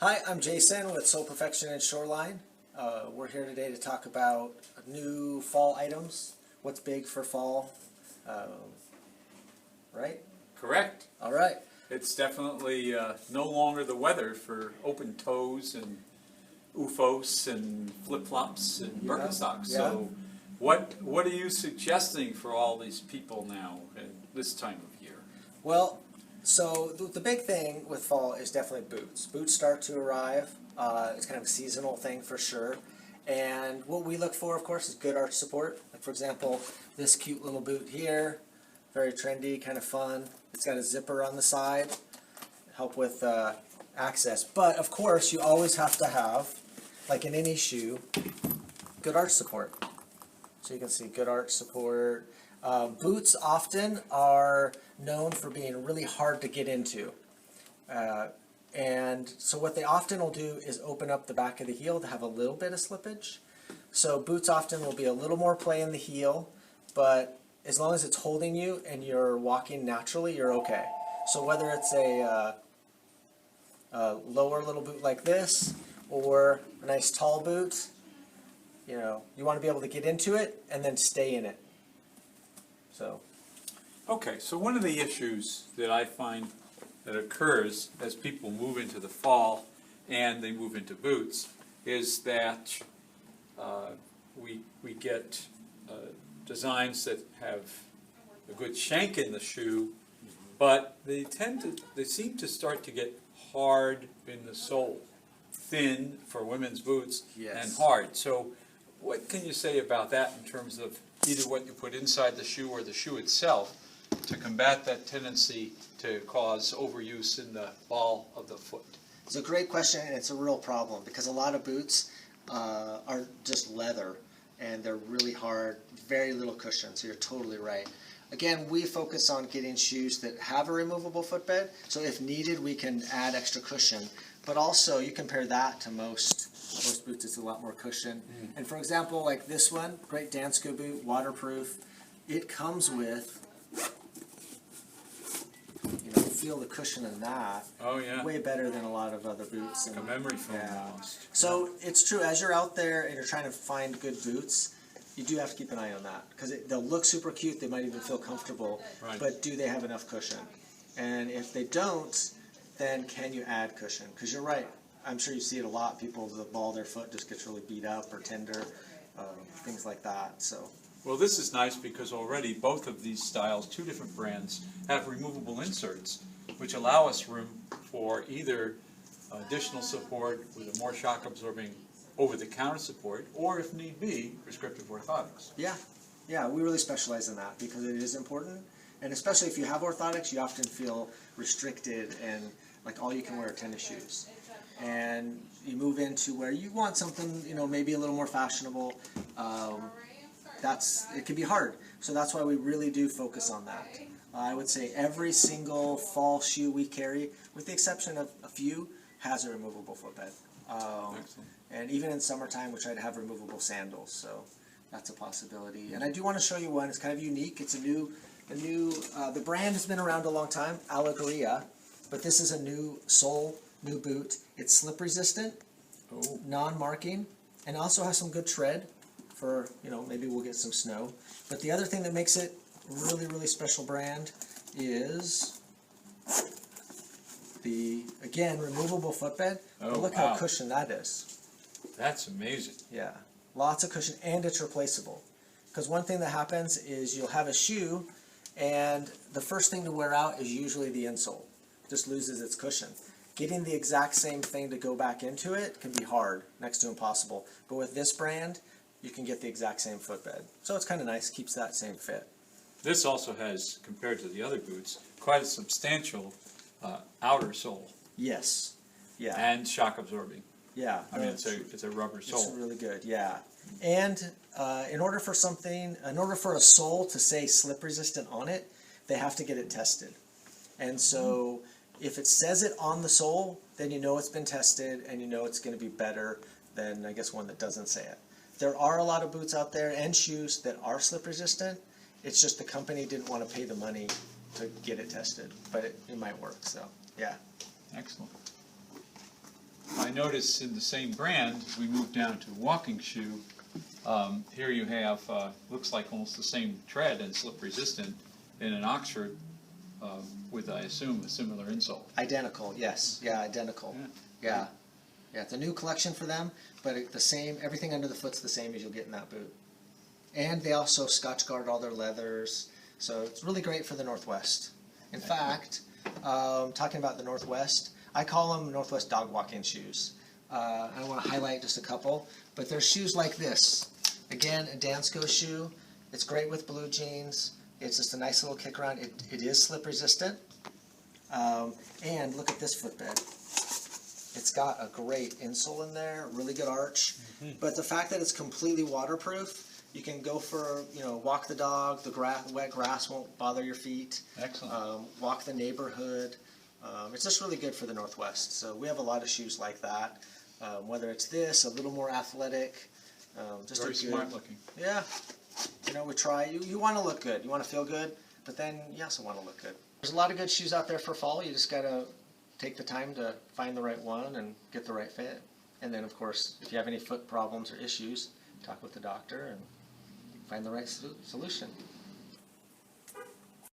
Hi, I'm Jason with Soul Perfection and Shoreline. We're here today to talk about new fall items, what's big for fall, right? Correct. All right. It's definitely no longer the weather for open toes and OOFOS and flip-flops and Yeah, Birkenstocks. yeah. So what are you suggesting for all these people now at this time of year? Well, so the big thing with fall is definitely boots. Boots start to arrive. It's kind of a seasonal thing for sure. And what we look for, of course, is good arch support. Like for example, this cute little boot here, very trendy, kind of fun. It's got a zipper on the side, help with access. But of course, you always have to have, like in any shoe, good arch support. So you can see good arch support. Boots often are known for being really hard to get into. And so what they often will do is open up the back of the heel to have a little bit of slippage. So boots often will be a little more play in the heel, but as long as it's holding you and you're walking naturally, you're okay. So whether it's a lower little boot like this or a nice tall boot, you know, you want to be able to get into it and then stay in it. So, Okay, so one of the issues that I find that occurs as people move into the fall and they move into boots is that we get designs that have a good shank in the shoe, but they seem to start to get hard in the sole, thin for women's boots Yes. and hard. So what can you say about that in terms of either what you put inside the shoe or the shoe itself to combat that tendency to cause overuse in the ball of the foot? it's a great question and it's a real problem because a lot of boots are just leather and they're really hard, very little cushion, so you're totally right. Again, we focus on getting shoes that have a removable footbed, so if needed we can add extra cushion, but also you compare that to most boots, it's a lot more cushion. And for example, like this one, great Dansko boot, waterproof, it comes with, you know, feel the cushion in that. Oh, yeah. Way better than a lot of other boots. Like a memory foam Yeah. almost. So it's true, as you're out there and you're trying to find good boots, you do have to keep an eye on that because they'll look super cute, they might even feel comfortable, Right. but do they have enough cushion? And if they don't, then can you add cushion? Because you're right, I'm sure you see it a lot, people, the ball of their foot just gets really beat up or tender, things like that, so. Well, this is nice because already both of these styles, two different brands, have removable inserts, which allow us room for either additional support with a more shock-absorbing over-the-counter support, or if need be, prescriptive orthotics. Yeah, we really specialize in that because it is important, and especially if you have orthotics, you often feel restricted and like all you can wear are tennis shoes. And you move into where you want something, you know, maybe a little more fashionable. It can be hard, so that's why we really do focus on that. I would say every single fall shoe we carry, with the exception of a few, has a removable footbed. Excellent. And even in summertime, we try to have removable sandals, so that's a possibility. And I do want to show you one. It's kind of unique. It's the brand has been around a long time, Allegoria, but this is a new sole, new boot. It's slip resistant, Oh, non-marking, and also has some good tread for, you know, maybe we'll get some snow. But the other thing that makes it really, really special brand is the, again, removable footbed. Oh, But look wow. how cushioned that is. that's amazing. Yeah, lots of cushion, and it's replaceable. Because one thing that happens is you'll have a shoe, and the first thing to wear out is usually the insole. It just loses its cushion. Getting the exact same thing to go back into it can be hard, next to impossible. But with this brand, you can get the exact same footbed. So it's kind of nice, keeps that same fit. This also has, compared to the other boots, quite a substantial outer sole Yes, yeah, and shock absorbing. yeah. I mean, it's a rubber It's sole. really good, yeah. And in order for a sole to say slip resistant on it, they have to get it tested. And so if it says it on the sole, then you know it's been tested and you know it's going to be better than, I guess, one that doesn't say it. There are a lot of boots out there and shoes that are slip resistant. It's just the company didn't want to pay the money to get it tested, but it might work, so yeah. Excellent. I notice in the same brand, as we move down to walking shoe, here you have, looks like almost the same tread and slip resistant in an Oxford with, I assume, a similar insole. Identical, yes, yeah, identical, yeah. Yeah, it's a new collection for them, but the same, everything under the foot's the same as you'll get in that boot. And they also Scotch guard all their leathers, so it's really great for the Northwest. In fact, talking about the Northwest, I call them Northwest dog walking shoes. I want to highlight just a couple, but there's shoes like this. Again, a Dansko shoe. It's great with blue jeans. It's just a nice little kick around. It is slip resistant. And look at this footbed. It's got a great insole in there, really good arch. But the fact that it's completely waterproof, you can go for, walk the dog, the wet grass won't bother your feet. Excellent. Walk the neighborhood. It's just really good for the Northwest. So we have a lot of shoes like that. Whether it's this, a little more athletic. Just Very a good, smart looking. Yeah. We try. You want to look good. You want to feel good, but then you also want to look good. There's a lot of good shoes out there for fall. You just got to take the time to find the right one and get the right fit. And then, of course, if you have any foot problems or issues, talk with the doctor and find the right solution.